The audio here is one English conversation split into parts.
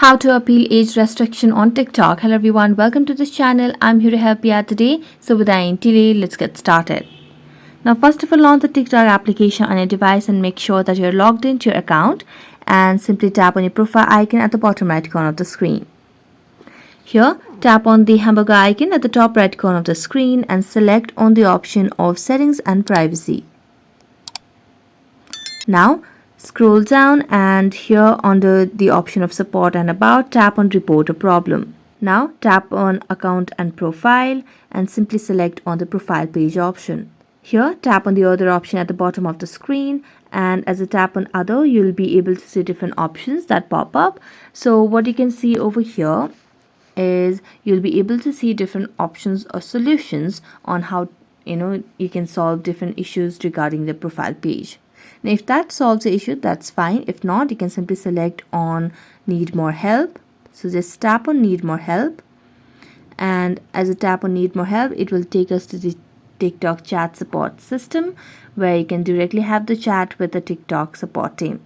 How to appeal age restriction on TikTok. Hello everyone, welcome to this channel. I'm here to help you out today. So without any delay, let's get started. Now first of all, launch the TikTok application on your device and make sure that you're logged into your account, and simply tap on your profile icon at the bottom right corner of the screen. Here, tap on the hamburger icon at the top right corner of the screen and select on the option of settings and privacy. Now scroll down and here under the option of support and about, tap on report a problem. Now tap on account and profile and simply select on the profile page option. Here tap on the other option at the bottom of the screen, and as a tap on other you'll be able to see different options that pop up. So what you can see over here is you'll be able to see different options or solutions on how you can solve different issues regarding the profile page. Now if that solves the issue, that's fine. If not, you can simply select on need more help. So just tap on need more help, and as a tap on need more help, it will take us to the TikTok chat support system where you can directly have the chat with the TikTok support team.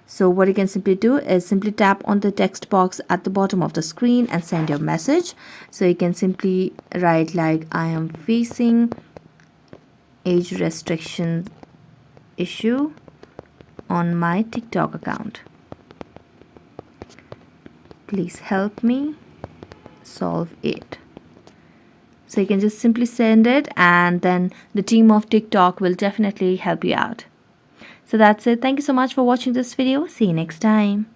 So what you can simply do is simply tap on the text box at the bottom of the screen and send your message. So you can simply write like, I am facing age restriction issue on my TikTok account. Please help me solve it. So you can just simply send it, and then the team of TikTok will definitely help you out. So that's it. Thank you so much for watching this video. See you next time.